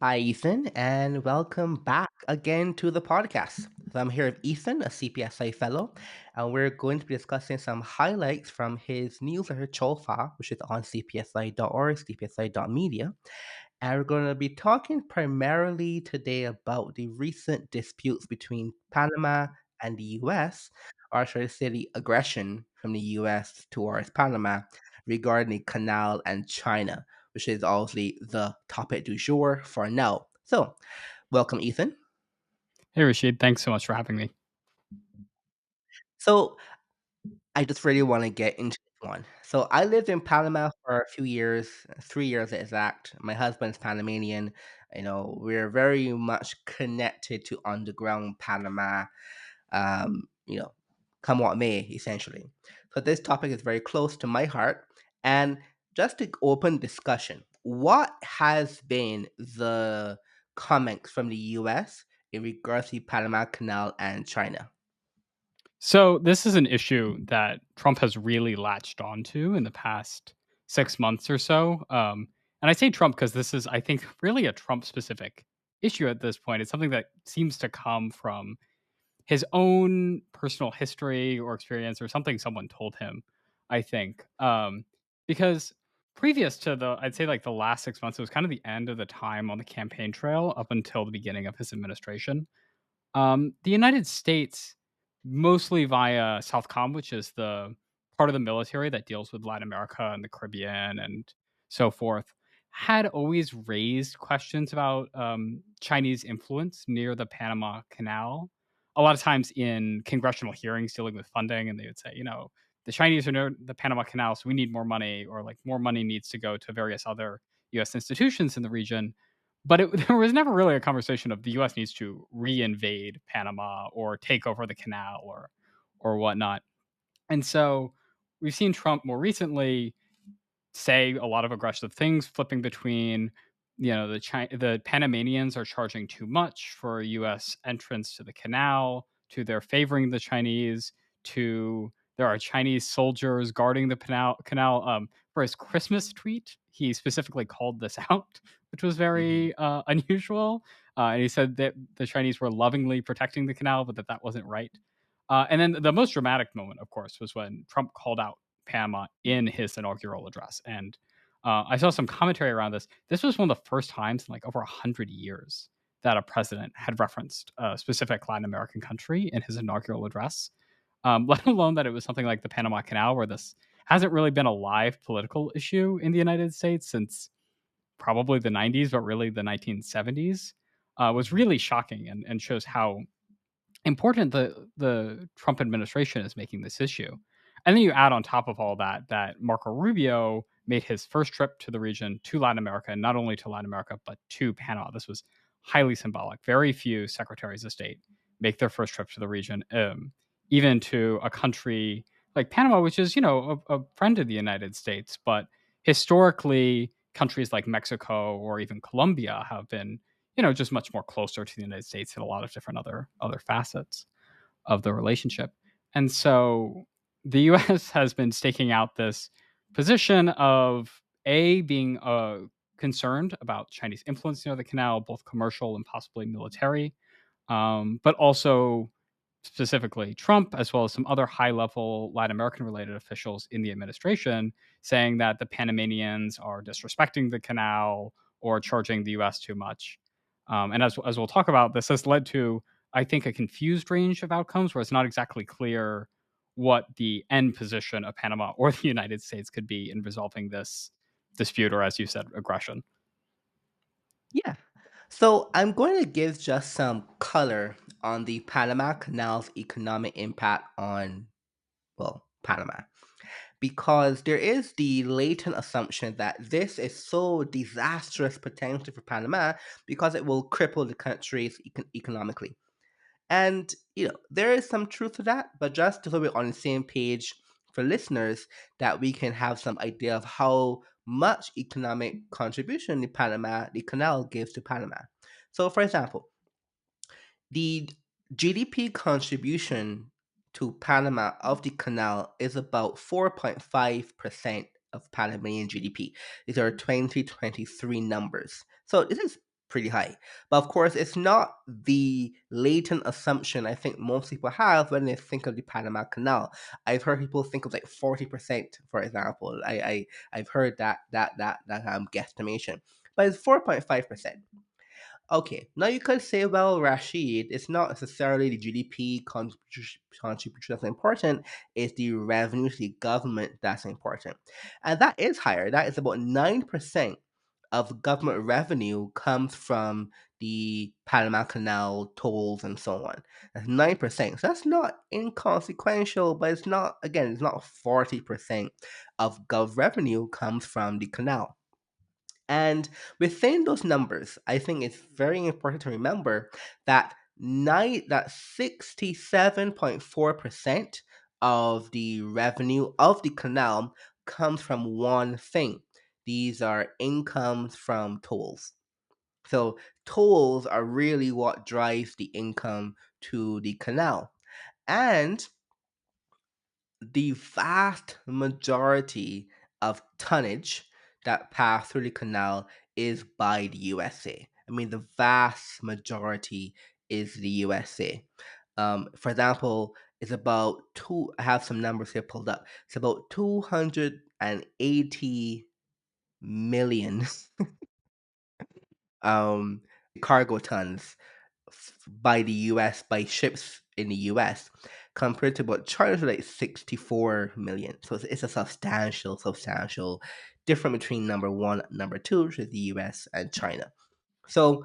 Hi, Ethan, and welcome back again to the podcast. So I'm here with Ethan, a CPSI Fellow, and we're going to be discussing some highlights from his newsletter, Chaufa, which is on cpsi.org, cpsi.media. And we're going to be talking primarily today about the recent disputes between Panama and the US, or should I say the aggression from the US towards Panama regarding the Canal and China, which is obviously the topic du jour for now. So, welcome, Ethan. Hey, Rashid. Thanks so much for having me. So, I just really want to get into this one. So I lived in Panama for a few years, 3 years exact. My husband's Panamanian. We're very much connected to underground Panama. Um, you know, come what may, essentially. So this topic is very close to my heart. And just to open discussion, what has been the comments from the U.S. in regards to the Panama Canal and China? So, this is an issue that Trump has really latched onto in the past 6 months or so. And I say Trump because this is, I think, really a Trump specific issue at this point. It's something that seems to come from his own personal history or experience or something someone told him, I think. Because previous to I'd say like the last 6 months, it was kind of the end of the time on the campaign trail up until the beginning of his administration. The United States, mostly via Southcom, which is the part of the military that deals with Latin America and the Caribbean and so forth, had always raised questions about Chinese influence near the Panama Canal. A lot of times in congressional hearings dealing with funding, and they would say, the Chinese are near the Panama Canal, so we need more money, or like more money needs to go to various other U.S. institutions in the region. But there was never really a conversation of the U.S. needs to reinvade Panama or take over the canal or whatnot. And so we've seen Trump more recently say a lot of aggressive things, flipping between, the Panamanians are charging too much for U.S. entrance to the canal, to their favoring the Chinese, to there are Chinese soldiers guarding the canal. For his Christmas tweet, he specifically called this out, which was Hmm. very unusual. And he said that the Chinese were lovingly protecting the canal, but that wasn't right. And then the most dramatic moment, of course, was when Trump called out Panama in his inaugural address. And I saw some commentary around this. This was one of the first times in like over 100 years that a president had referenced a specific Latin American country in his inaugural address, let alone that it was something like the Panama Canal, where this hasn't really been a live political issue in the United States since probably the 90s, but really the 1970s, was really shocking and shows how important the Trump administration is making this issue. And then you add on top of all that that Marco Rubio made his first trip to the region to Latin America, and not only to Latin America but to Panama. This was highly symbolic. Very few secretaries of state make their first trip to the region, even to a country like Panama, which is a friend of the United States, but historically countries like Mexico or even Colombia have been just much more closer to the United States in a lot of different other facets of the relationship. And so the US has been staking out this position of being concerned about Chinese influence near the canal, both commercial and possibly military, but also specifically Trump, as well as some other high level Latin American related officials in the administration, saying that the Panamanians are disrespecting the canal or charging the US too much. And as we'll talk about, this has led to, I think, a confused range of outcomes where it's not exactly clear what the end position of Panama or the United States could be in resolving this dispute, or as you said, aggression. Yeah. So I'm going to give just some color on the Panama Canal's economic impact on, well, Panama. Because there is the latent assumption that this is so disastrous potentially for Panama because it will cripple the countries economically. And, there is some truth to that, but just so we're on the same page for listeners, that we can have some idea of how much economic contribution the canal gives to Panama. So, for example, the GDP contribution to Panama of the canal is about 4.5% of Panamanian GDP. These are 2023 numbers. So this is pretty high. But of course, it's not the latent assumption I think most people have when they think of the Panama Canal. I've heard people think of like 40%, for example. I've heard that guesstimation, but it's 4.5%. Okay, now you could say, well, Rashid, it's not necessarily the GDP contribution that's important, it's the revenue to the government that's important. And that is higher. That is about 9% of government revenue comes from the Panama Canal tolls and so on. That's 9%. So that's not inconsequential, but it's not, again, it's not 40% of gov revenue comes from the canal. And within those numbers, I think it's very important to remember that 67.4% of the revenue of the canal comes from one thing. These are incomes from tolls. So tolls are really what drives the income to the canal. And the vast majority of tonnage that pass through the canal is by the USA. I mean, the vast majority is the USA. For example, it's about two. I have some numbers here pulled up. It's about 280 million um, cargo tons by the US, by ships in the US, compared to about China's like 64 million. So it's a substantial difference between number one and number two, which is the US and China. So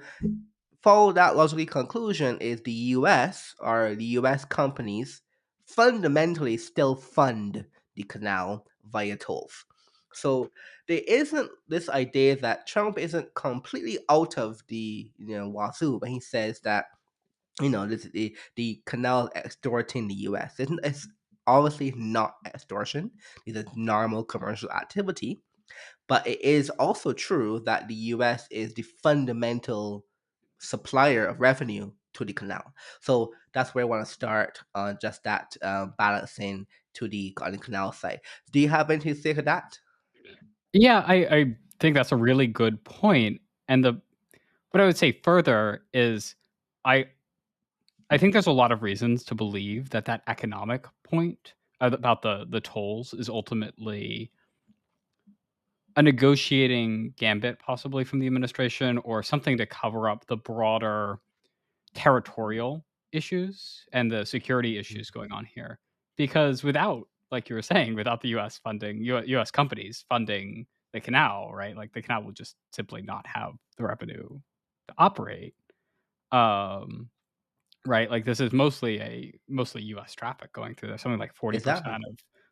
follow that logical conclusion is the US or the US companies fundamentally still fund the canal via tolls. So there isn't this idea that Trump isn't completely out of the wazoo, but he says that the canal extorting the US. It's obviously not extortion. It's a normal commercial activity. But it is also true that the US is the fundamental supplier of revenue to the canal. So that's where I want to start on just that balancing to the on the canal side. Do you have anything to say to that? Yeah, I think that's a really good point. And the what I would say further is I I think there's a lot of reasons to believe that that economic point about the tolls is ultimately a negotiating gambit possibly from the administration or something to cover up the broader territorial issues and the security issues going on here. Because without, like you were saying, without the US funding, US companies funding the canal, right? Like the canal would just simply not have the revenue to operate. Um, right? Like this is mostly US traffic going through there. Something like 40% Exactly.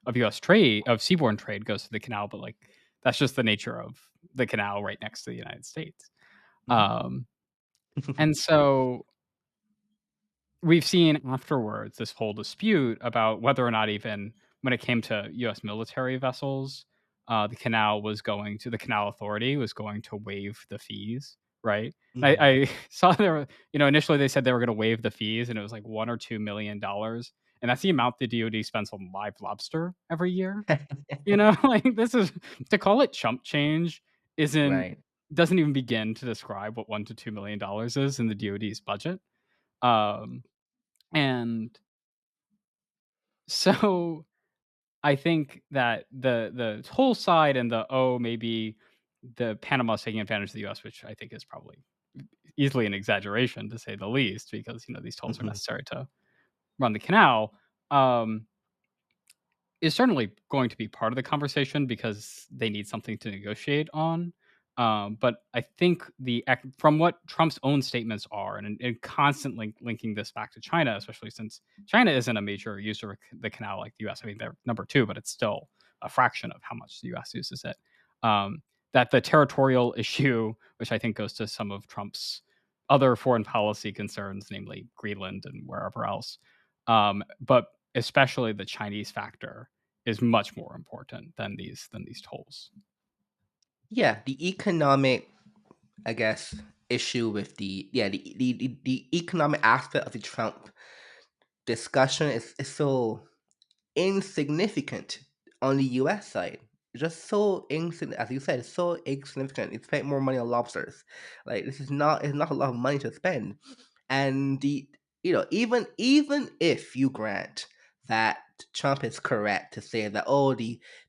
of US trade of seaborne trade goes to the canal, but like that's just the nature of the canal right next to the United States. Mhm. Um, and so we've seen afterwards this whole dispute about whether or not even when it came to US military vessels, the Canal Authority was going to waive the fees, right? Mhm. I saw there, initially they said they were going to waive the fees, and it was like $1 or $2 million, and that's the amount the DoD spends on live lobster every year. Like this is to call it chump change isn't Right. doesn't even begin to describe what $1 to $2 million is in the DoD's budget. Um, and so I think that the whole side and maybe the Panama's taking advantage of the US, which I think is probably easily an exaggeration to say the least, because these tolls are Mhm. necessary to run the canal. Um, is certainly going to be part of the conversation because they need something to negotiate on. But I think from what Trump's own statements are, and constantly linking this back to China, especially since China isn't a major user of the canal like the U.S. I mean, they're number two, but it's still a fraction of how much the U.S. uses it. That the territorial issue, which I think goes to some of Trump's other foreign policy concerns, namely Greenland and wherever else, but especially the Chinese factor is much more important than these tolls. Yeah, the economic, I guess, issue with the economic aspect of the Trump discussion is so insignificant on the US side. just so insignificant, as you said, it's so insignificant. It spent more money on lobsters. Like this is not it's not a lot of money to spend. And the even if you grant that Trump is correct to say that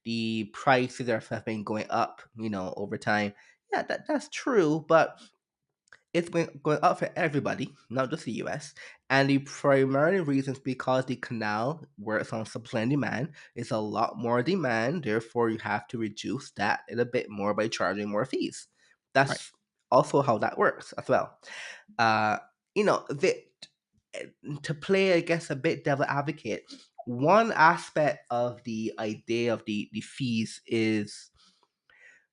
the prices have been going up, over time. Yeah, that's true, but it's been going up for everybody, not just the US. And the primary reason is because the canal works on supply and demand. It's a lot more demand, therefore you have to reduce that a bit more by charging more fees. Right. That's also how that works as well. Uh, the, to play, I guess, a bit devil advocate, one aspect of the idea of the fees is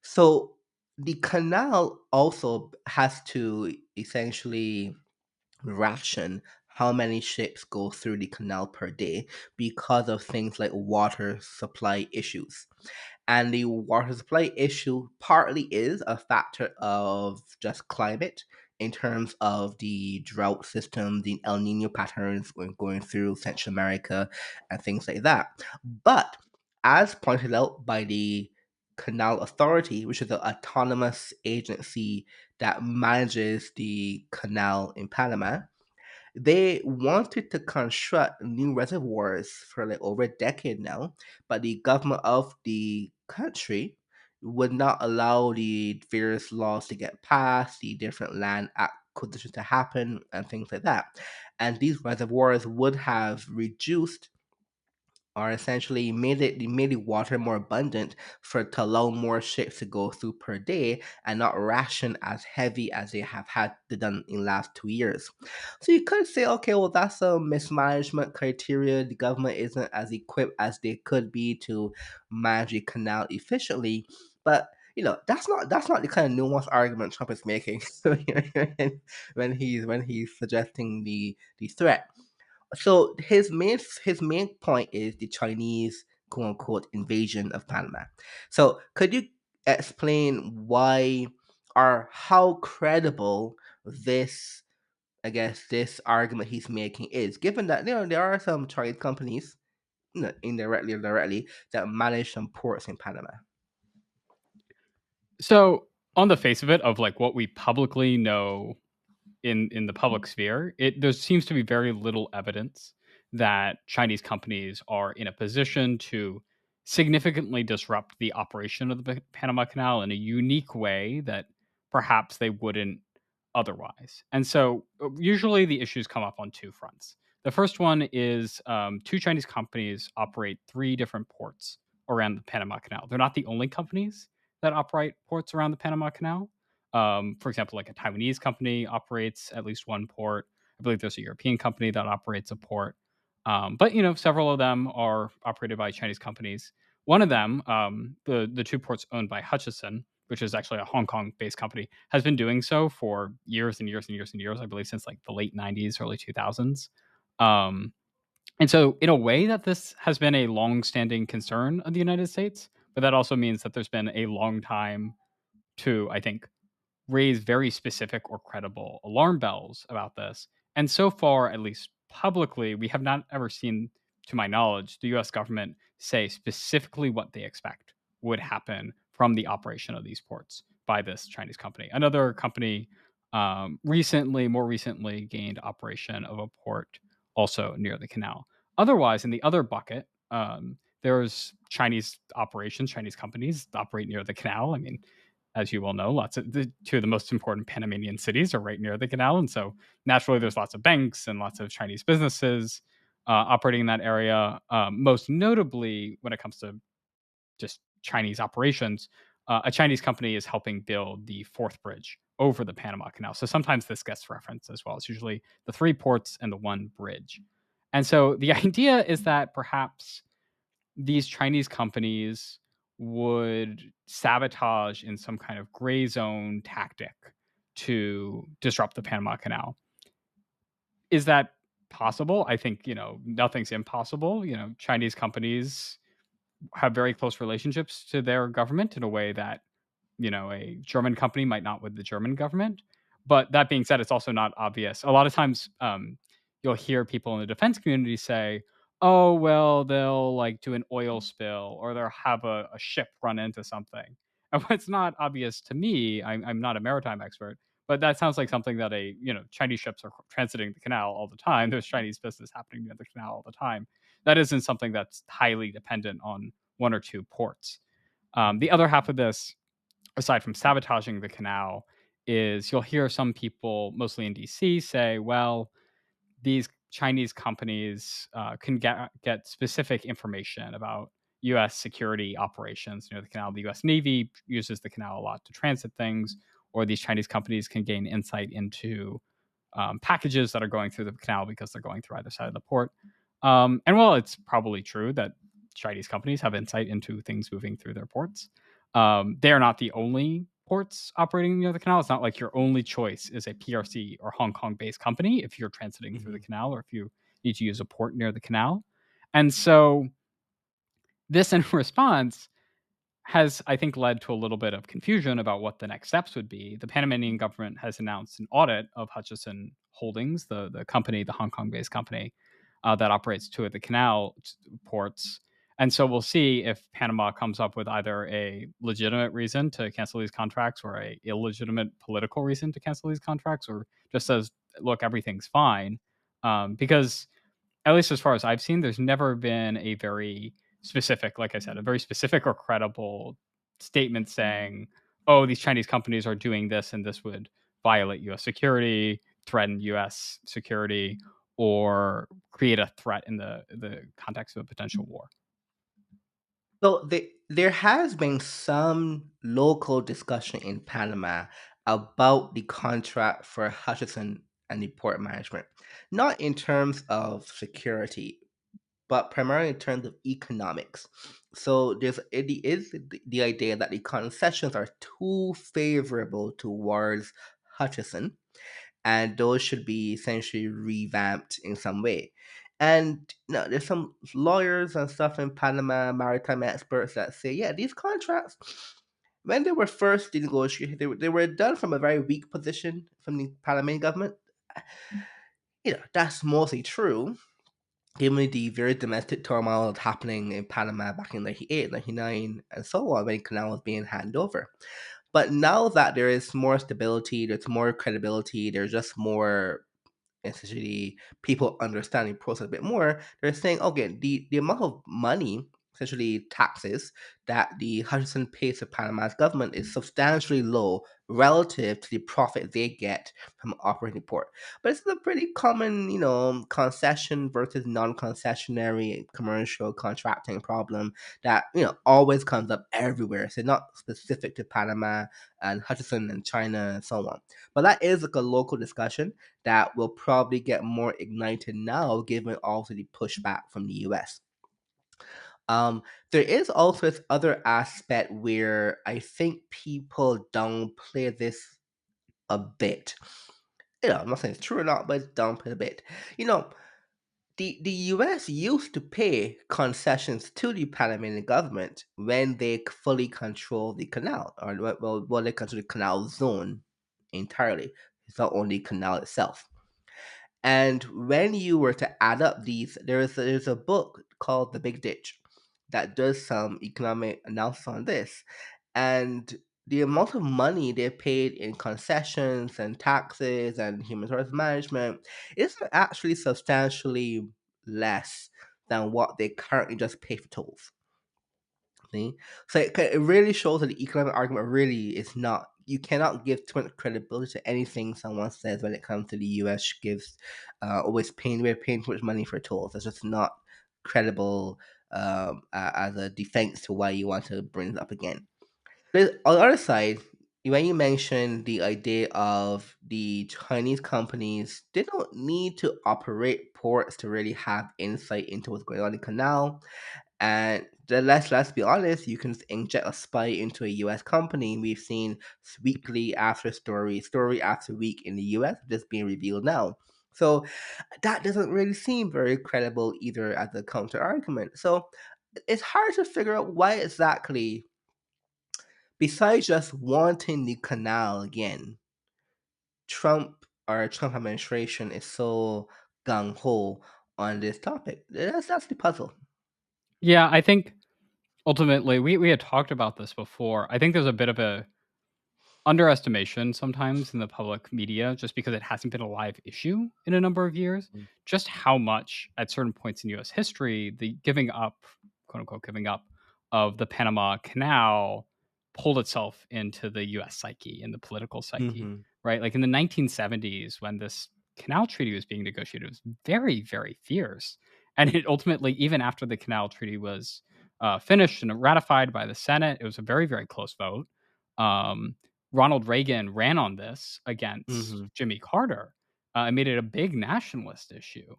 so the canal also has to essentially ration how many ships go through the canal per day because of things like water supply issues. And the water supply issue partly is a factor of just climate in terms of the drought system, the El Nino patterns going through Central America, and things like that. But as pointed out by the Canal Authority, which is an autonomous agency that manages the canal in Panama, they wanted to construct new reservoirs for like over a decade now, but the government of the country would not allow the various laws to get passed, the different land acquisitions to happen, and things like that. And these reservoirs would have reduced or essentially made the water more abundant for to allow more ships to go through per day and not ration as heavy as they have had to done in the last 2 years. So you could say, okay, well that's a mismanagement criteria. The government isn't as equipped as they could be to manage a canal efficiently, but that's not the kind of nuanced argument Trump is making when he's suggesting the threat. So his main point is the Chinese quote unquote invasion of Panama. So could you explain why or how credible this this argument he's making is, given that there are some Chinese companies, indirectly or directly, that manage some ports in Panama. So, on the face of it, of like what we publicly know in the public sphere, there seems to be very little evidence that Chinese companies are in a position to significantly disrupt the operation of the Panama Canal in a unique way that perhaps they wouldn't otherwise. And so, usually the issues come up on two fronts. The first one is two Chinese companies operate three different ports around the Panama Canal. They're not the only companies that operate ports around the Panama Canal. For example, like a Taiwanese company operates at least one port. I believe there's a European company that operates a port. But several of them are operated by Chinese companies. One of them, the two ports owned by Hutchison, which is actually a Hong Kong-based company, has been doing so for years and years and years and years. I believe since like the late '90s, early 2000s. Um, and so, in a way, that this has been a long-standing concern of the United States, but that also means that there's been a long time to, I think, raise very specific or credible alarm bells about this. And so far, at least publicly, we have not ever seen, to my knowledge, the US government say specifically what they expect would happen from the operation of these ports by this Chinese company. Another company more recently gained operation of a port also near the canal. Otherwise, in the other bucket, there's Chinese operations, Chinese companies that operate near the canal. I mean, as you well know, lots of the two of the most important Panamanian cities are right near the canal, and so naturally, there's lots of banks and lots of Chinese businesses operating in that area. Most notably, when it comes to just Chinese operations, a Chinese company is helping build the fourth bridge over the Panama Canal. So sometimes this gets referenced as well. It's usually the three ports and the one bridge. And so the idea is that perhaps these Chinese companies would sabotage in some kind of gray zone tactic to disrupt the Panama Canal. Is that possible? I think, nothing's impossible. Chinese companies have very close relationships to their government in a way that, a German company might not with the German government. But that being said, it's also not obvious. A lot of times, you'll hear people in the defense community say, oh, well, they'll, like, do an oil spill or they'll have a ship run into something. And what's not obvious to me, I'm not a maritime expert, but that sounds like something that Chinese ships are transiting the canal all the time. There's Chinese business happening near the canal all the time. That isn't something that's highly dependent on 1 or 2 ports. The other half of this, aside from sabotaging the canal, is you'll hear some people, mostly in DC, say, well, these Chinese companies can get specific information about U.S. security operations near the canal. The U.S. Navy uses the canal a lot to transit things, or these Chinese companies can gain insight into packages that are going through the canal because they're going through either side of the port. And while it's probably true that Chinese companies have insight into things moving through their ports, they are not the only ports operating near the canal. It's not like your only choice is a PRC or Hong Kong based company if you're transiting through the Mhm. canal or if you need to use a port near the canal. And so, this in response has, I think, led to a little bit of confusion about what the next steps would be. The Panamanian government has announced an audit of Hutchison Holdings, the company, the Hong Kong-based company that operates two of the canal ports. And so we'll see if Panama comes up with either a legitimate reason to cancel these contracts or a illegitimate political reason to cancel these contracts, or just says, "Look, everything's fine," because at least as far as I've seen, there's never been a very specific, like I said, a very specific or credible statement saying, "Oh, these Chinese companies are doing this, and this would violate U.S. security, threaten U.S. security, or create a threat in the context of a potential war." So there has been some local discussion in Panama about the contract for Hutchison and the port management, not in terms of security, but primarily in terms of economics. So it is the idea that the concessions are too favorable towards Hutchison, and those should be essentially revamped in some way. And there's some lawyers and stuff in Panama, maritime experts that say, yeah, these contracts, when they were first negotiated, they were done from a very weak position from the Panamanian government. That's mostly true, given the very domestic turmoil that's happening in Panama back in 98, 99, and so on, when Canal was being handed over. But now that there is more stability, there's more credibility, there's just more essentially people understanding the process a bit more, they're saying, okay, the amount of money, essentially taxes, that the Hutchinson pays to Panama's government is substantially low relative to the profit they get from operating the port. But it's a pretty common, concession versus non-concessionary commercial contracting problem that, always comes up everywhere. So not specific to Panama and Hutchinson and China and so on. But that is like a local discussion that will probably get more ignited now, given also the pushback from the US. Um, there is also this other aspect where I think people downplay this a bit. I'm not saying it's true or not, but it's downplayed a bit. You know, the US used to pay concessions to the Panamanian government when they fully control the canal, or well, they control the canal zone entirely. It's not only canal itself. And when you were to add up these, there's a book called The Big Ditch that does some economic analysis on this. And the amount of money they paid in concessions and taxes and human resource management is actually substantially less than what they currently just pay for tolls. See? So it really shows that the economic argument really is not. You cannot give too much credibility to anything someone says when it comes to the U.S. gives always paying we're paying too much money for tolls. It's just not credible as a defense to why you want to bring it up again. But on the other side, when you mention the idea of the Chinese companies, they don't need to operate ports to really have insight into what's going on in the canal. And let's be honest, you can inject a spy into a U.S. company. We've seen weekly after story after week in the U.S. just being revealed now. So that doesn't really seem very credible either as a counter argument. So it's hard to figure out why exactly, besides just wanting the canal again, Trump administration is so gung ho on this topic. That's the puzzle. Yeah, I think ultimately we had talked about this before. I think there's a bit of a underestimation sometimes in the public media just because it hasn't been a live issue in a number of years. Just how much at certain points in US history the giving up, quote unquote giving up of the Panama Canal pulled itself into the US psyche and the political psyche, Mm-hmm. right? Like in the 1970s when this canal treaty was being negotiated, it was very, very fierce. And it ultimately, even after the canal treaty was finished and ratified by the Senate, it was a very, very close vote. Um, Ronald Reagan ran on this against Mm-hmm. Jimmy Carter, and made it a big nationalist issue.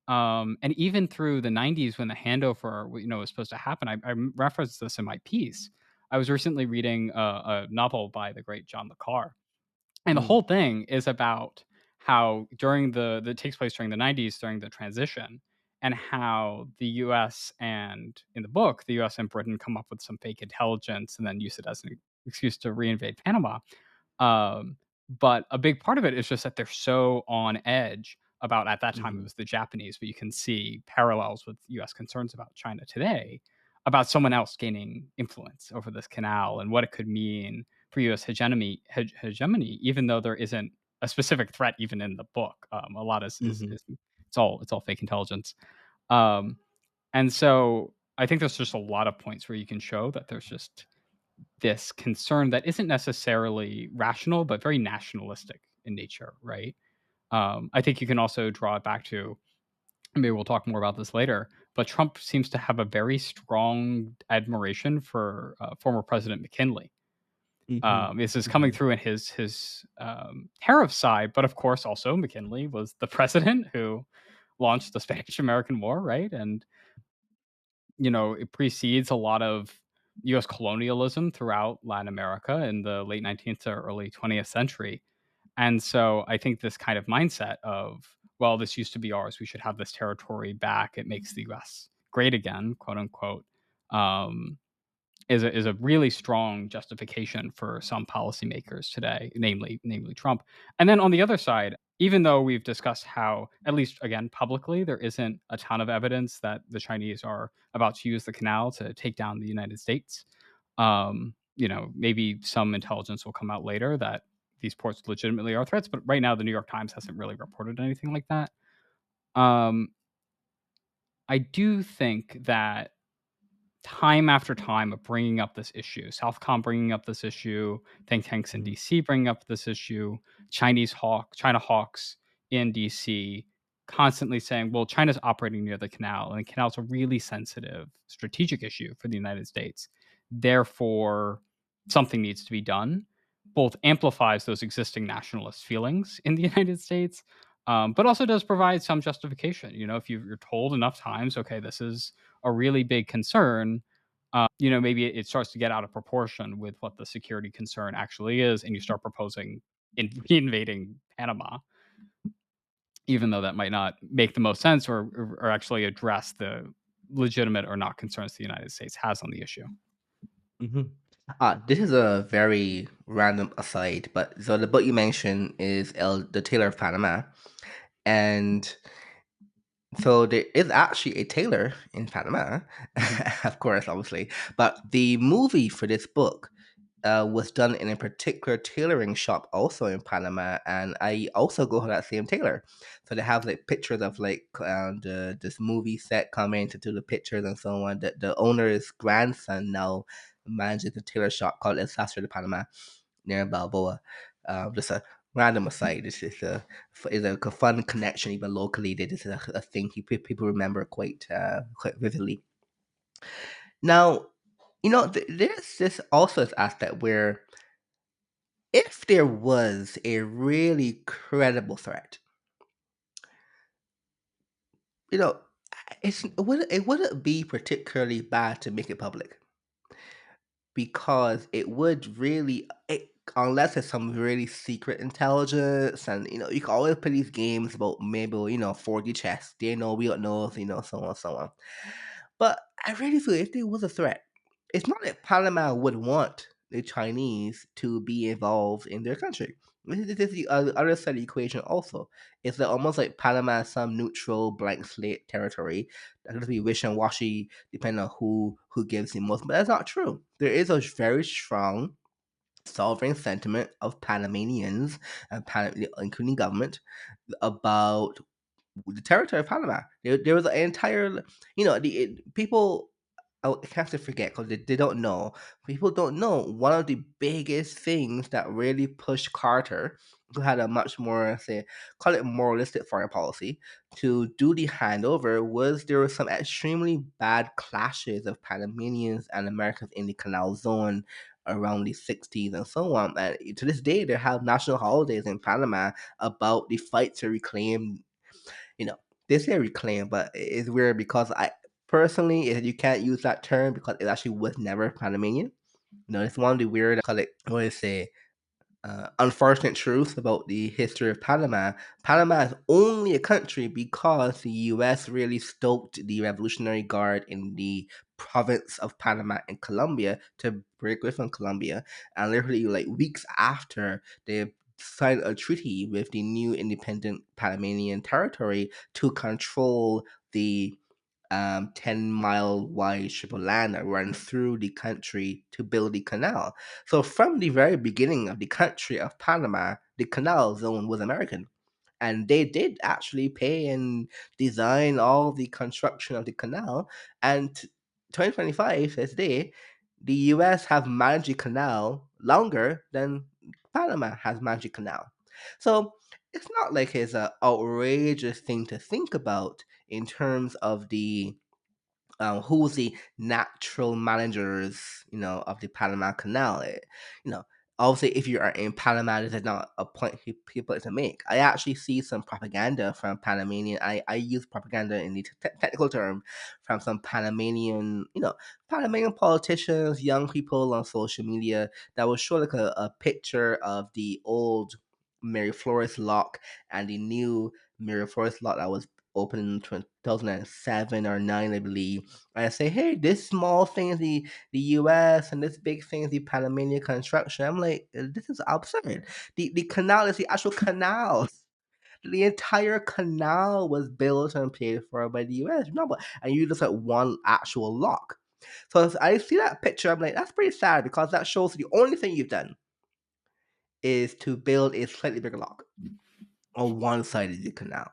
And even through the 90s when the handover, was supposed to happen, I referenced this in my piece. I was recently reading a novel by the great John le Carre, and the Mm. whole thing is about how during the that takes place during the 90s during the transition, and how the US and in the book, the US and Britain come up with some fake intelligence and then use it as an excuse to reinvade Panama. Um, but a big part of it is just that they're so on edge about at that time it Mm-hmm. was the Japanese, but you can see parallels with US concerns about China today, about someone else gaining influence over this canal and what it could mean for US hegemony, even though there isn't a specific threat even in the book. A lot Mm-hmm. is it's all fake intelligence. Um, and so I think there's just a lot of points where you can show that there's just this concern that isn't necessarily rational, but very nationalistic in nature, right? I think you can also draw it back to, maybe we'll talk more about this later, but Trump seems to have a very strong admiration for former President McKinley. Mm-hmm. This is coming Mm-hmm. through in his tariff side, but of course, also McKinley was the president who launched the Spanish American War, right? And it precedes a lot of US colonialism throughout Latin America in the late 19th to early 20th century. And so I think this kind of mindset of, well, this used to be ours, we should have this territory back, it makes the US great again, quote unquote, um, is a really strong justification for some policymakers today, namely Trump. And then on the other side, even though we've discussed how, at least again publicly, there isn't a ton of evidence that the Chinese are about to use the canal to take down the United States, maybe some intelligence will come out later that these ports legitimately are threats. But right now, the New York Times hasn't really reported anything like that. Um, I do think that time after time of bringing up this issue, Southcom bringing up this issue, think tanks in DC bringing up this issue, China hawks in DC constantly saying, well, China's operating near the canal, and the canal is a really sensitive strategic issue for the United States. Therefore, something needs to be done. Both amplifies those existing nationalist feelings in the United States, but also does provide some justification. If you're told enough times, okay, this is a really big concern, maybe it starts to get out of proportion with what the security concern actually is, and you start proposing invading Panama, even though that might not make the most sense or actually address the legitimate or not concerns the United States has on the issue. Mm-hmm. This is a very random aside, but so the book you mentioned is The Tailor of Panama, and so there is actually a tailor in Panama, Mhm. of course, obviously, but the movie for this book was done in a particular tailoring shop also in Panama, and I also go to that same tailor. So they have like pictures of like this movie set coming to do the pictures and so on. The owner's grandson now manages a tailor shop called El Sastre de Panama near Balboa. Just a random aside. This is a fun connection even locally. That this is a thing people remember quite vividly. Now, there's this also this aspect where if there was a really credible threat, you know, it wouldn't be particularly bad to make it public because it would really unless it's some really secret intelligence and you can always play these games about maybe 4D chess. They know we don't know, so on so on. But I really feel if there was a threat, it's not that Panama would want the Chinese to be involved in their country. This is the other side of the equation also. It's like almost like Panama is some neutral blank slate territory that could be wishy-washy depending on who gives the most. But that's not true. There is a very strong sovereign sentiment of Panamanians and including government about the territory of Panama. There was an entire, people. I have to forget because they don't know. People don't know one of the biggest things that really pushed Carter, who had a much more, say, call it moralistic foreign policy, to do the handover was there were some extremely bad clashes of Panamanians and Americans in the Canal Zone around the 60s and so on. And to this day, they have national holidays in Panama about the fight to reclaim, you know, they say reclaim, but it's weird because I personally, you can't use that term because it actually was never Panamanian. It's one of the weird, call it, what do you say, unfortunate truth about the history of Panama. Panama is only a country because the U.S. really stoked the Revolutionary Guard in the province of Panama in Colombia to break away from Colombia, and literally like weeks after they signed a treaty with the new independent Panamanian territory to control the 10-mile wide strip of land that ran through the country to build the canal. So, from the very beginning of the country of Panama, the canal zone was American. And they did actually pay and design all the construction of the canal. And 2025, this day, the US have managed the canal longer than Panama has managed the canal. So, it's not like it's an outrageous thing to think about in terms of the who's the natural managers, of the Panama Canal. You know, Obviously, if you are in Panama, this is not a point people to make. I actually see some propaganda from Panamanian. I use propaganda in the technical term from some Panamanian, Panamanian politicians, young people on social media that will show like a picture of the old Mary Flores lock and the new Mary Flores lock that was opened in 2007 or 9, I believe. And I say, hey, this small thing is the US and this big thing is the Panamanian construction. I'm like, this is absurd. The canal is the actual canal. The entire canal was built and paid for by the US. No, but and you just like one actual lock. So as I see that picture, I'm like, that's pretty sad because that shows the only thing you've done is to build a slightly bigger lock on one side of the canal.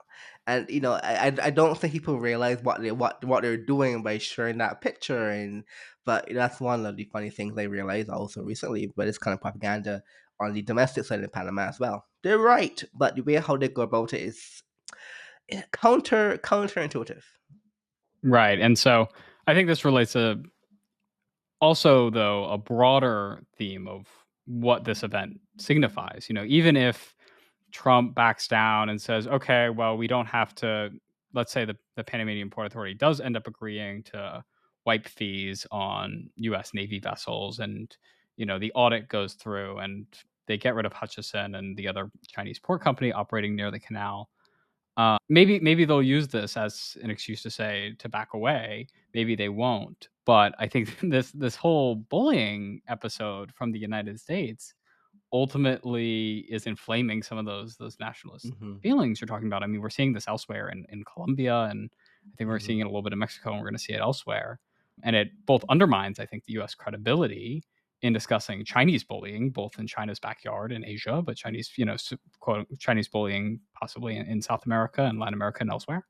And I don't think people realize what they're doing by sharing that picture. And but that's one of the funny things I realized also recently. But it's kind of propaganda on the domestic side in Panama as well. They're right, but the way how they go about it is counterintuitive. Right. And so I think this relates to also, though, a broader theme of what this event signifies. Even if Trump backs down and says, okay, well, we don't have to, let's say the Panamanian Port Authority does end up agreeing to wipe fees on US Navy vessels, and, the audit goes through and they get rid of Hutchison and the other Chinese port company operating near the canal. Maybe they'll use this as an excuse to say to back away. Maybe they won't. But I think this whole bullying episode from the United States ultimately is inflaming some of those nationalist Hmm. feelings you're talking about. I mean, we're seeing this elsewhere in Colombia, and I think we're Hmm. seeing it a little bit in Mexico, and we're going to see it elsewhere. And it both undermines, I think, the U.S. credibility in discussing Chinese bullying, both in China's backyard in Asia, but Chinese, quote Chinese bullying possibly in South America and Latin America and elsewhere,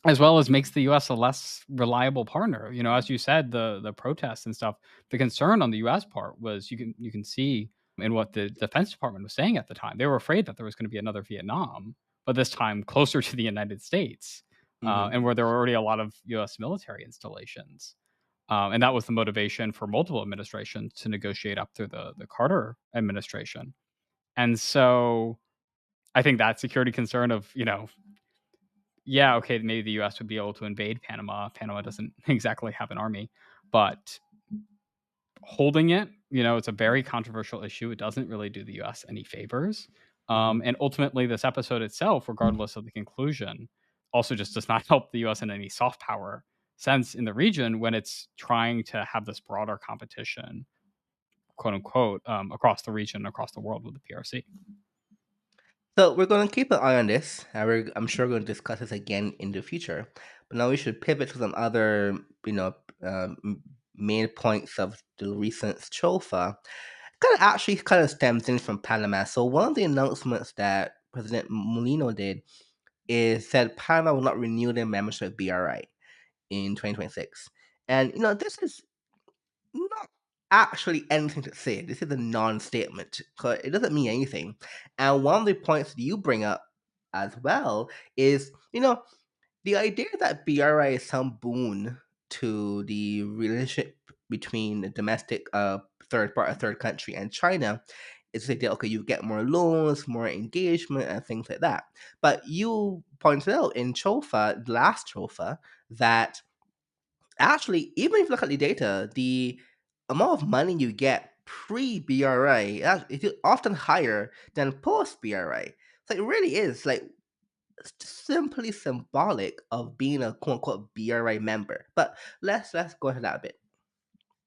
as well as makes the U.S. a less reliable partner. As you said, the protests and stuff. The concern on the U.S. part was you can see in what the Defense Department was saying at the time. They were afraid that there was going to be another Vietnam, but this time closer to the United States, Hmm. and where there were already a lot of U.S. military installations. And that was the motivation for multiple administrations to negotiate up through the Carter administration. And so I think that security concern of, yeah, okay, maybe the US would be able to invade Panama. Panama doesn't exactly have an army, but holding it, it's a very controversial issue. It doesn't really do the US any favors. Hmm. And ultimately, this episode itself, regardless of the conclusion, also just does not help the US in any soft power sense in the region when it's trying to have this broader competition, quote unquote, across the region, across the world with the PRC. So we're going to keep an eye on this, and I'm sure we're going to discuss this again in the future. But now we should pivot to some other, main points of the recent Chaufa. Kind of stems in from Panama. So one of the announcements that President Molino did is said Panama will not renew their membership of BRI in 2026. And this is not actually anything to say. This is a non-statement because it doesn't mean anything. And one of the points that you bring up as well is, the idea that BRI is some boon to the relationship between the domestic third country and China is the idea, okay, you get more loans, more engagement, and things like that. But you pointed out in Chaufa, the last Chaufa, that actually, even if you look at the data, the amount of money you get pre BRI is often higher than post BRI. So it really is like simply symbolic of being a quote unquote BRI member. But let's go into that a bit.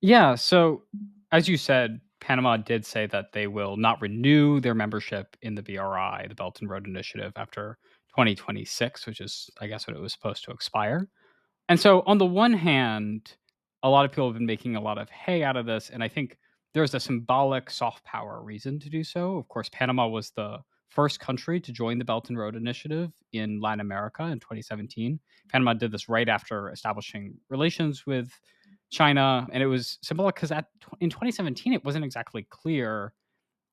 Yeah, so as you said, Panama did say that they will not renew their membership in the BRI, the Belt and Road Initiative, after 2026, which is, I guess, when it was supposed to expire. And so, on the one hand, a lot of people have been making a lot of hay out of this, and I think there's a symbolic soft power reason to do so. Of course, Panama was the first country to join the Belt and Road Initiative in Latin America in 2017. Panama did this right after establishing relations with China, and it was symbolic because in 2017 it wasn't exactly clear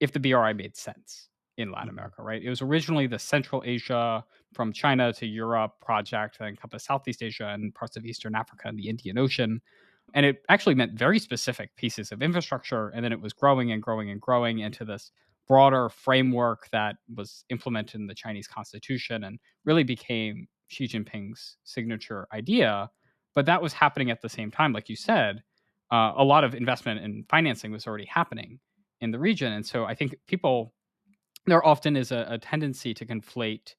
if the BRI made sense in Latin Mhm. America, right? It was originally the Central Asia from China to Europe project that encompassed Southeast Asia and parts of Eastern Africa and the Indian Ocean. And it actually meant very specific pieces of infrastructure. And then it was growing and growing and growing into this broader framework that was implemented in the Chinese constitution and really became Xi Jinping's signature idea. But that was happening at the same time, like you said. A lot of investment and financing was already happening in the region. And so I think there often is a tendency to conflate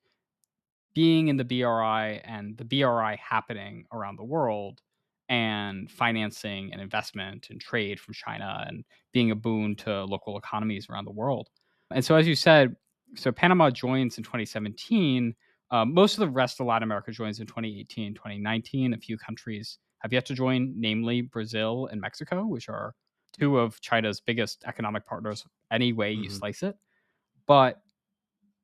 being in the BRI and the BRI happening around the world and financing and investment and trade from China and being a boon to local economies around the world. And so, as you said, so Panama joins in 2017. Most of the rest of Latin America joins in 2018, 2019. A few countries have yet to join, namely Brazil and Mexico, which are two of China's biggest economic partners, any way you Mhm. slice it. But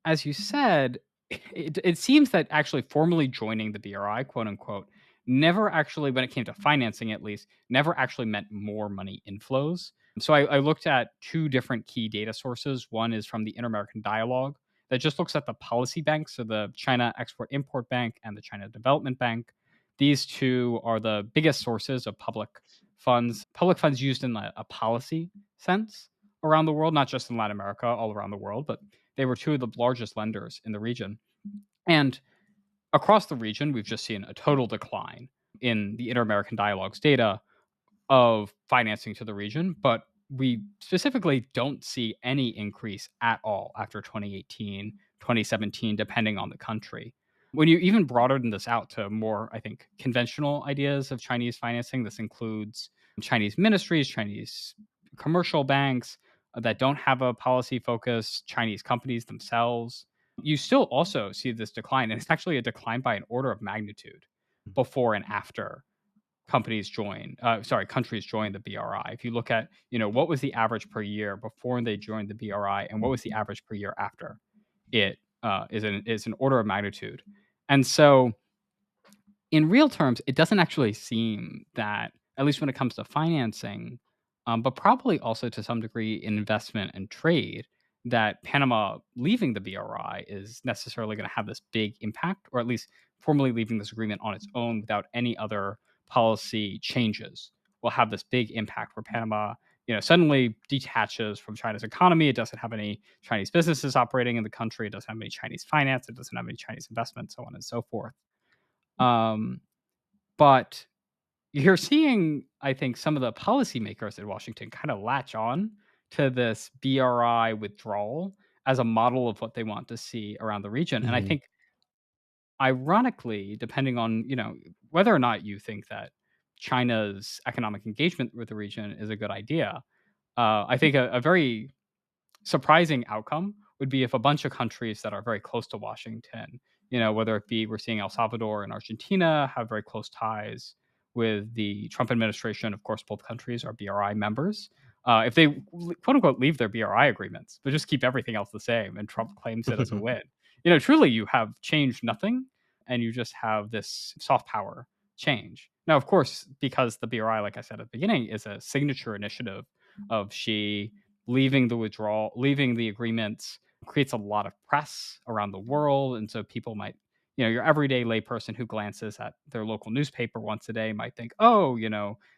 as you said, it seems that actually formally joining the BRI, quote unquote, never actually, when it came to financing at least, never actually meant more money inflows. So I looked at two different key data sources. One is from the Inter American Dialogue that just looks at the policy banks, so the China Export Import Bank and the China Development Bank. These two are the biggest sources of public funds used in a policy sense around the world, not just in Latin America, all around the world, but they were two of the largest lenders in the region. And across the region, we've just seen a total decline in the Inter American Dialogue's data of financing to the region, but we specifically don't see any increase at all after 2018, 2017, depending on the country. When you even broaden this out to more, I think, conventional ideas of Chinese financing, this includes Chinese ministries, Chinese commercial banks that don't have a policy focus, Chinese companies themselves. You still also see this decline, and it's actually a decline by an order of magnitude before and after countries join the BRI. If you look at, what was the average per year before they joined the BRI and what was the average per year after, it is an order of magnitude. And so in real terms, it doesn't actually seem that, at least when it comes to financing, but probably also to some degree in investment and trade, that Panama leaving the BRI is necessarily going to have this big impact, or at least formally leaving this agreement on its own without any other policy changes will have this big impact where Panama, suddenly detaches from China's economy. It doesn't have any Chinese businesses operating in the country. It doesn't have any Chinese finance. It doesn't have any Chinese investment, so on and so forth. Um, but you're seeing, I think, some of the policymakers in Washington kind of latch on to this BRI withdrawal as a model of what they want to see around the region. And I Mhm. think, ironically, depending on whether or not you think that China's economic engagement with the region is a good idea, I think a very surprising outcome would be if a bunch of countries that are very close to Washington, whether it be we're seeing El Salvador and Argentina have very close ties with the Trump administration. Of course, both countries are BRI members. If they quote unquote leave their BRI agreements, but just keep everything else the same, and Trump claims it as a win, truly you have changed nothing, and you just have this soft power change. Now, of course, because the BRI, like I said at the beginning, is a signature initiative of Xi leaving the withdrawal, leaving the agreements, creates a lot of press around the world. And so people might, your everyday layperson who glances at their local newspaper once a day might think, oh,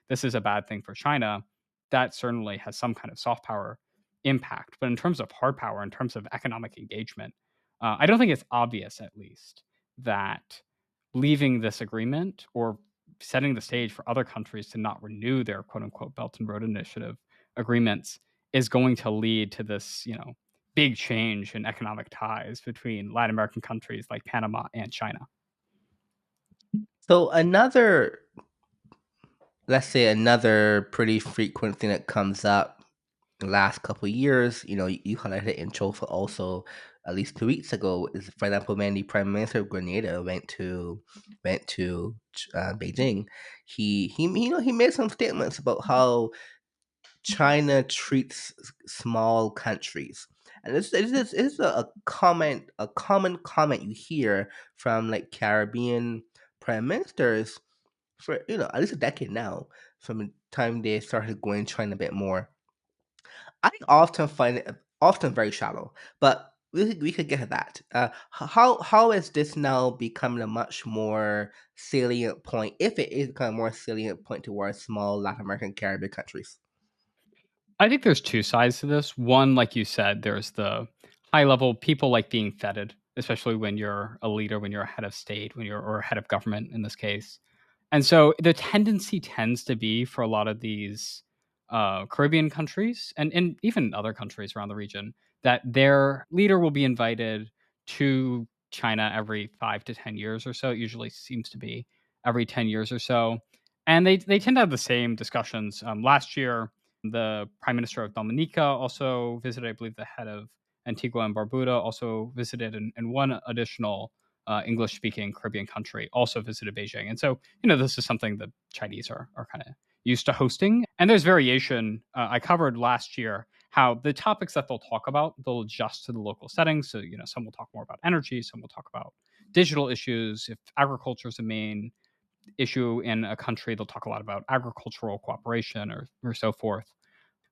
this is a bad thing for China. That certainly has some kind of soft power impact. But in terms of hard power, in terms of economic engagement, I don't think it's obvious, at least, that leaving this agreement or setting the stage for other countries to not renew their quote unquote Belt and Road Initiative agreements is going to lead to this, big change in economic ties between Latin American countries like Panama and China. So another, let's say another pretty frequent thing that comes up the last couple of years, you highlighted it in Chaufa also at least 2 weeks ago, is for example when the Prime Minister of Grenada went to Beijing, he made some statements about how China treats small countries. And this is a common comment you hear from like Caribbean prime ministers for at least a decade now, from the time they started going China a bit more. I often find it often very shallow, but we could get to that. How is this now becoming a much more salient point, if it is becoming a more salient point towards small Latin American Caribbean countries? I think there's two sides to this. One, like you said, there's the high level people like being feted, especially when you're a leader, when you're a head of state, when you're or a head of government in this case. And so the tendency tends to be for a lot of these Caribbean countries and even other countries around the region that their leader will be invited to China every 5 to 10 years or so. It usually seems to be every 10 years or so. And they tend to have the same discussions. Last year, the Prime Minister of Dominica also visited. I believe the head of Antigua and Barbuda also visited, and one additional English speaking Caribbean country also visited Beijing. And so, this is something the Chinese are kind of used to hosting. And there's variation. I covered last year how the topics that they'll talk about, they'll adjust to the local settings. So, some will talk more about energy, some will talk about digital issues. If agriculture is a main issue in a country, they'll talk a lot about agricultural cooperation or so forth.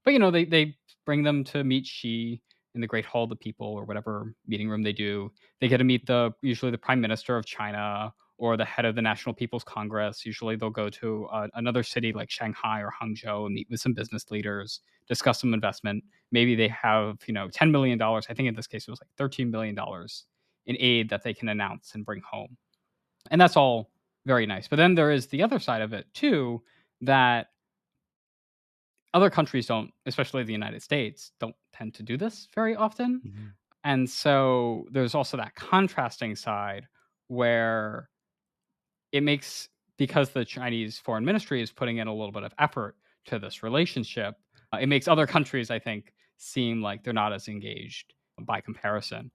But, they bring them to meet Xi in the Great Hall of the People or whatever meeting room they do. They get to meet usually the Prime Minister of China or the head of the National People's Congress. Usually they'll go to another city like Shanghai or Hangzhou and meet with some business leaders, discuss some investment. Maybe they have, $10 million. I think in this case it was like $13 billion in aid that they can announce and bring home. And that's all very nice. But then there is the other side of it too, that other countries don't, especially the United States, don't tend to do this very often. Mhm. And so there's also that contrasting side where it makes, because the Chinese foreign ministry is putting in a little bit of effort to this relationship, it makes other countries, I think, seem like they're not as engaged by comparison.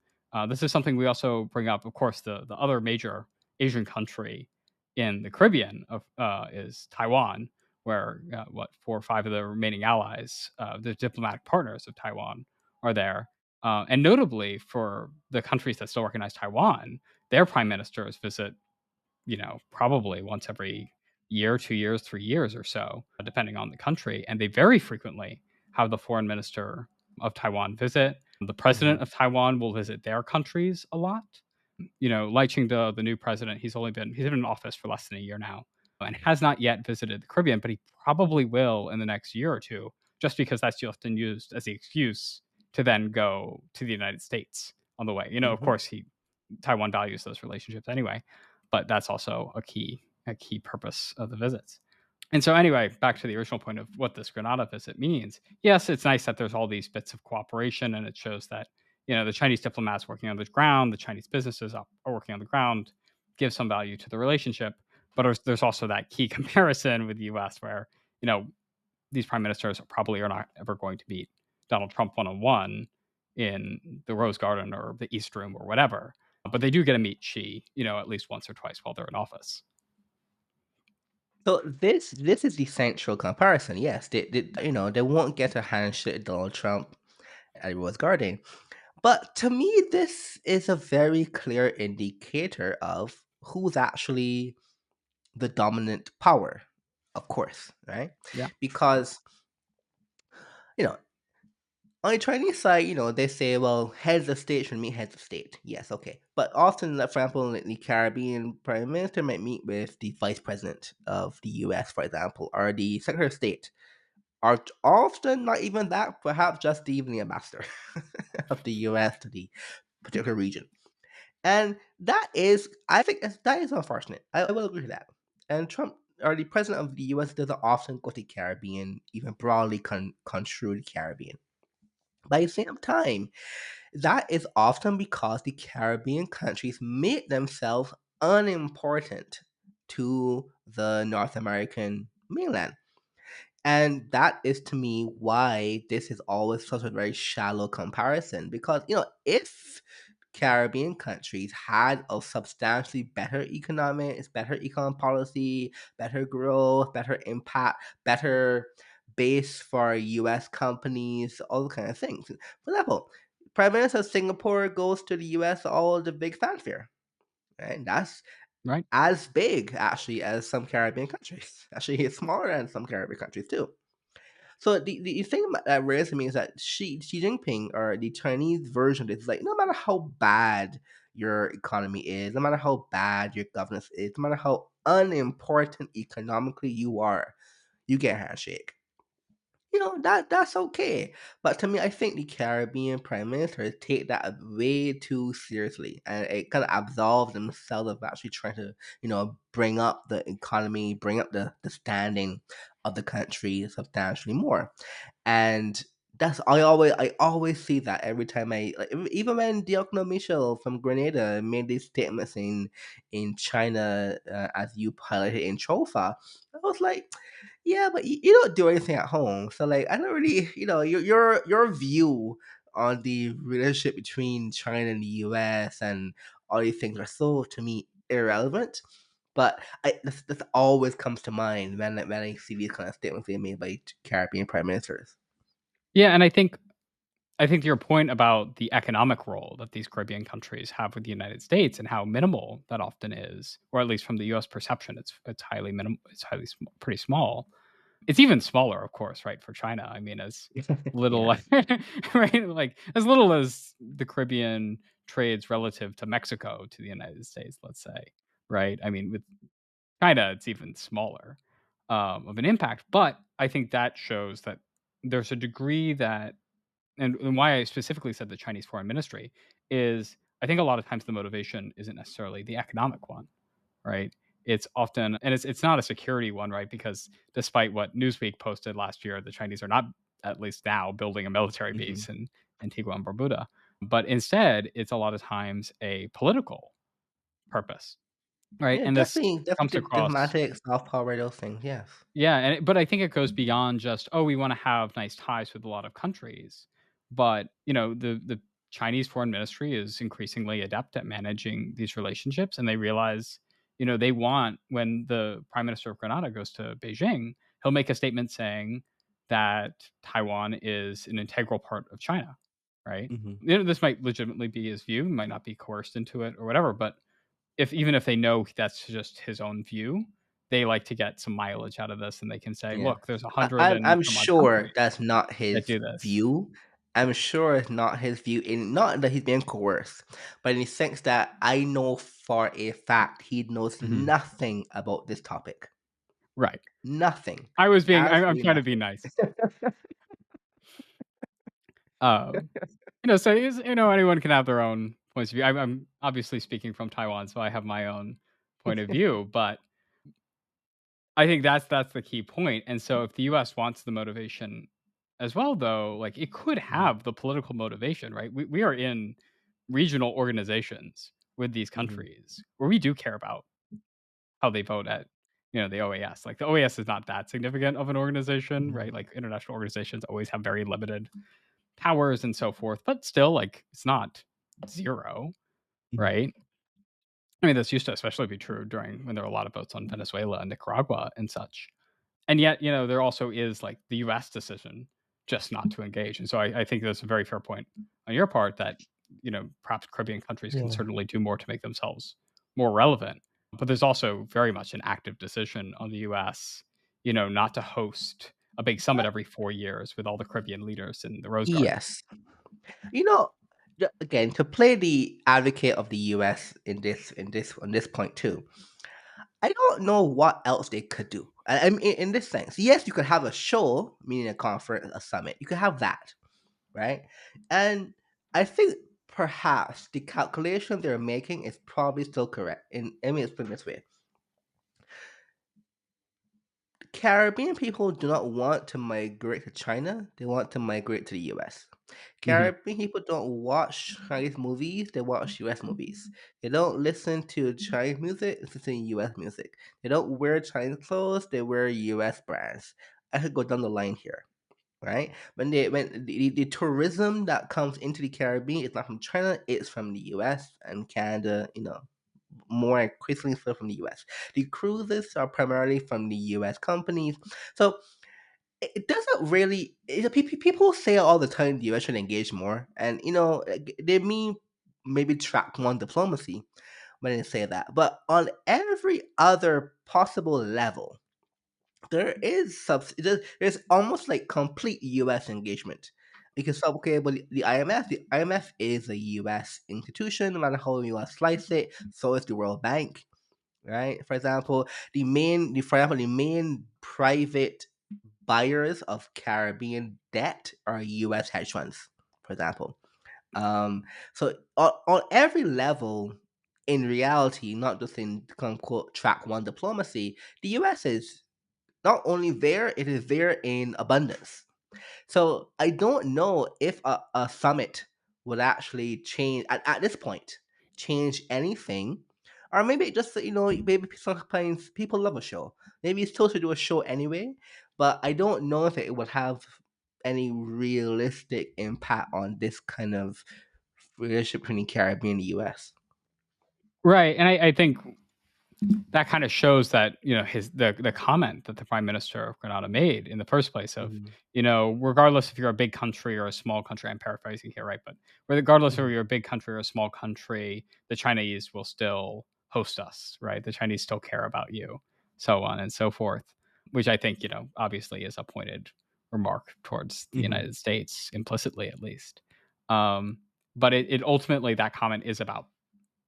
This is something we also bring up. Of course, the other major Asian country in the Caribbean is Taiwan, where what 4 or 5 of the remaining allies, the diplomatic partners of Taiwan, are there. And notably, for the countries that still recognize Taiwan, their prime ministers visit, probably once every year, 2 years, 3 years or so, depending on the country. And they very frequently have the foreign minister of Taiwan visit. The president Mhm. of Taiwan will visit their countries a lot. Lai Ching-te, the new president, he's been in office for less than a year now and has not yet visited the Caribbean, but he probably will in the next year or two, just because that's often used as the excuse to then go to the United States on the way. Of Mhm. course, Taiwan values those relationships anyway, but that's also a key purpose of the visits. And so anyway, back to the original point of what this Grenada visit means. Yes, it's nice that there's all these bits of cooperation, and it shows that the Chinese diplomats working on the ground, the Chinese businesses are working on the ground, give some value to the relationship. But there's also that key comparison with the U.S. where these prime ministers probably are not ever going to meet Donald Trump one on one in the Rose Garden or the East Room or whatever. But they do get to meet Xi, at least once or twice while they're in office. So this is the central comparison. Yes, they won't get a handshake with Donald Trump at Rose Garden, but to me, this is a very clear indicator of who's actually the dominant power. Of course, right? Yeah. Because you know on the Chinese side, they say, well, heads of state should meet heads of state. Yes, okay. But often, like, for example, the Caribbean prime minister might meet with the vice president of the US, for example, or the secretary of state, or often not even that, perhaps just even the ambassador of the US to the particular region. And I think that is unfortunate. I will agree with that. And Trump, or the president of the US, doesn't often go to the Caribbean, even broadly construe the Caribbean. But at the same time, that is often because the Caribbean countries make themselves unimportant to the North American mainland. And that is to me why this is always such a very shallow comparison. Because, if Caribbean countries had a substantially better economics, better economic policy, better growth, better impact, better base for US companies, all the kind of things. For example, Prime Minister of Singapore goes to the US, all the big fanfare. Right? That's Right. as big actually as some Caribbean countries. Actually, it's smaller than some Caribbean countries too. So the thing that raises me is that Xi Jinping, or the Chinese version of this, is like, no matter how bad your economy is, no matter how bad your governance is, no matter how unimportant economically you are, you get a handshake. That's okay. But to me, I think the Caribbean prime ministers take that way too seriously, and it kind of absolves themselves of actually trying to, bring up the economy, bring up the standing of the country substantially more. And that's I always see that every time even when Diokno Michel from Grenada made these statements in China, as you highlighted in Chaufa, I was like, yeah, but you don't do anything at home, so like I don't really, your view on the relationship between China and the U.S. and all these things are so, to me, irrelevant. But this always comes to mind when I see these kind of statements being made by Caribbean prime ministers. Yeah, and I think to your point about the economic role that these Caribbean countries have with the United States and how minimal that often is, or at least from the U.S. perception, it's highly minimal. It's pretty small. It's even smaller, of course, right, for China. I mean, as little, Yes. right, like as little as the Caribbean trades relative to Mexico to the United States, let's say, right? I mean, with China, it's even smaller of an impact. But I think that shows that there's a degree that and why I specifically said the Chinese foreign ministry is I think a lot of times the motivation isn't necessarily the economic one, right? It's often and it's not a security one, right? Because despite what Newsweek posted last year, the Chinese are not, at least now, building a military Hmm. base in Antigua and Barbuda. But instead, it's a lot of times a political purpose, right? Yeah, And this definitely, comes definitely across. diplomatic, soft power, those things. Yes. Yeah, but I think it goes beyond just, "Oh, we wanna have nice ties with a lot of countries." But, the Chinese foreign ministry is increasingly adept at managing these relationships, and they realize, they want when the prime minister of Grenada goes to Beijing, he'll make a statement saying that Taiwan is an integral part of China, right? Hmm. This might legitimately be his view, might not be coerced into it or whatever, but even if they know that's just his own view, they like to get some mileage out of this, and they can say, Yeah. "Look, there's a I, hundred I'm and I'm some odd sure countries that's not that his do this." view. I'm sure it's not his view, in not that he's being coerced, but in the sense that I know for a fact he knows Mhm. nothing about this topic. Right. Nothing. I'm Absolutely trying to be nothing. nice. Um, so anyone can have their own points of view. I'm obviously speaking from Taiwan, so I have my own point of view, but I think that's the key point, and so if the US wants the motivation as well, though, like, it could Mhm, have the political motivation, right? We are in regional organizations with these mhm. countries where we do care about how they vote at, the OAS. Like, the OAS is not that significant of an organization, right? Mhm. Like, international organizations always have very limited powers and so forth, but still, like, it's not zero, Mhm. right? I mean, this used to especially be true during when there were a lot of votes on Venezuela and Nicaragua and such. And yet, there also is, like, the US decision just not to engage, and so I think that's a very fair point on your part that, perhaps Caribbean countries can Yeah. certainly do more to make themselves more relevant, but there's also very much an active decision on the US, not to host a big summit every 4 years with all the Caribbean leaders in the Rose Garden. Yes. You know, again, to play the advocate of the US in this on this point too, I don't know what else they could do. I mean, in this sense, yes, you could have a show, meaning a conference, a summit. You could have that, right? And I think perhaps the calculation they're making is probably still correct. And let me explain this way: Caribbean people do not want to migrate to China; they want to migrate to the US. Mhm. Caribbean people don't watch Chinese movies; they watch US movies. They don't listen to Chinese music; they listen to US music. They don't wear Chinese clothes; they wear US brands. I could go down the line here, right? When the tourism that comes into the Caribbean is not from China; it's from the US and Canada. More increasingly so from the US. The cruises are primarily from the US companies. So it doesn't really. People say all the time the US should engage more, and they mean maybe track one diplomacy when they say that. But on every other possible level, there's almost like complete US engagement. Because okay, but the IMF is a US institution, no matter how you want to slice it. So is the World Bank, right? For example, the main private buyers of Caribbean debt are U.S. hedge funds, for example. Um, so on every level, in reality, not just in quote unquote track one diplomacy, the U.S. is not only there; it is there in abundance. So I don't know if a summit would actually change at this point, change anything, or maybe it just maybe sometimes people love a show. Maybe it's still to do a show anyway, but I don't know if it would have any realistic impact on this kind of relationship between the Caribbean and the U.S. Right, and I think that kind of shows that his the comment that the prime minister of Grenada made in the first place of Mhm, regardless if you're a big country or a small country, I'm paraphrasing here, right? But regardless if mhm, you're a big country or a small country, the Chinese will still host us, right? The Chinese still care about you, so on and so forth, which I think obviously is a pointed remark towards the mhm, United States, implicitly at least. Um, but it ultimately, that comment is about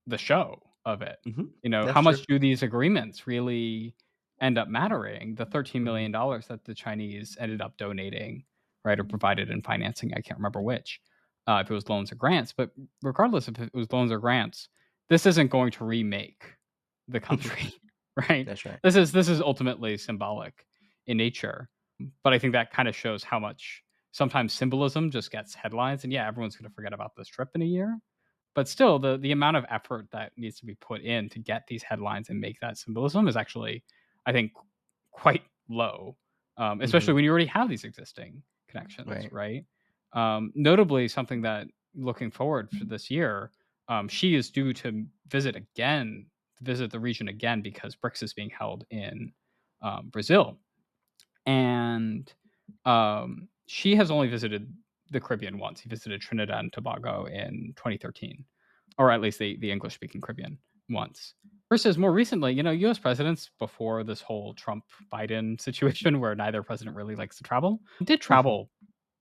the show of it. mhm. How That's true. much do these agreements really end up mattering? The $13 Mhm, million that the Chinese ended up donating, right, or provided in financing, I can't remember which, if it was loans or grants, but regardless if it was loans or grants, this isn't going to remake the country, right? that's right. This is ultimately symbolic in nature, but I think that kind of shows how much sometimes symbolism just gets headlines, and yeah, everyone's going to forget about this trip in a year, but still, the amount of effort that needs to be put in to get these headlines and make that symbolism is actually, I think, quite low, especially Hmm. when you already have these existing connections, Right. right? Notably, something that looking forward for this year, she is due to visit the region again because BRICS is being held in Brazil, and she has only visited the Caribbean once. He visited Trinidad and Tobago in 2013, or at least the English speaking Caribbean once. Versus more recently, U.S. presidents before this whole Trump Biden situation, where neither president really likes to travel, did Hmm. travel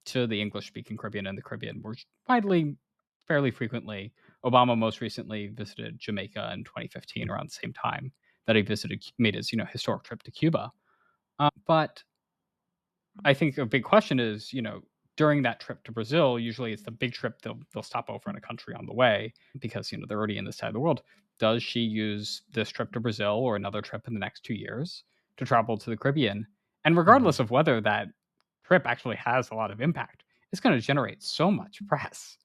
to the English speaking Caribbean and the Caribbean more widely, fairly frequently. Obama most recently visited Jamaica in 2015, around the same time that he made his historic trip to Cuba. But I think a big question is, during that trip to Brazil, usually it's the big trip. They'll stop over in a country on the way because they're already in this side of the world. Does she use this trip to Brazil or another trip in the next 2 years to travel to the Caribbean? And regardless Hmm. of whether that trip actually has a lot of impact, it's going to generate so much press,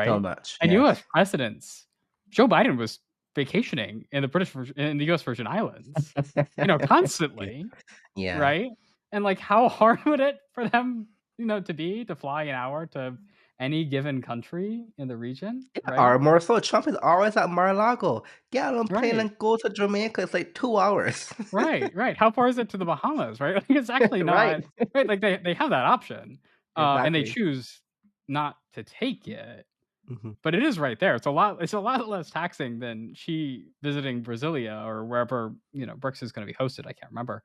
So right? much, And yes. U.S. presidents, Joe Biden was vacationing in in the U.S. Virgin Islands, Yeah. constantly, Yeah. right? And, like, how hard would it for them, to be to fly an hour to any given country in the region, Yeah, right? or more so, Trump is always at Mar-a-Lago. Get on a plane Right. and go to Jamaica. It's like 2 hours. Right, right. How far is it to the Bahamas, right? Like, it's actually Right. not right, like, they have that option, and they Exactly. choose not to take it, Mhm. but it is right there. It's a lot less taxing than she visiting Brasilia or wherever, BRICS is gonna be hosted, I can't remember,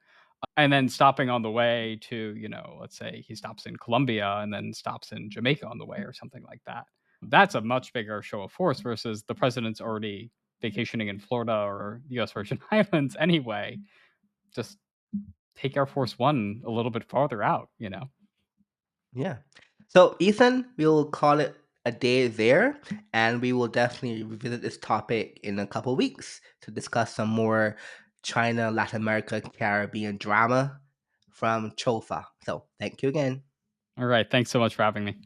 and then stopping on the way to, let's say he stops in Colombia and then stops in Jamaica on the way or something like that. That's a much bigger show of force versus the president's already vacationing in Florida or the US Virgin Islands anyway. Just take Air Force One a little bit farther out, you know? Yeah. So, Ethan, we'll call it a day there, and we will definitely revisit this topic in a couple weeks to discuss some more China, Latin America, Caribbean drama from Chaufa. So, thank you again. All right. Thanks so much for having me.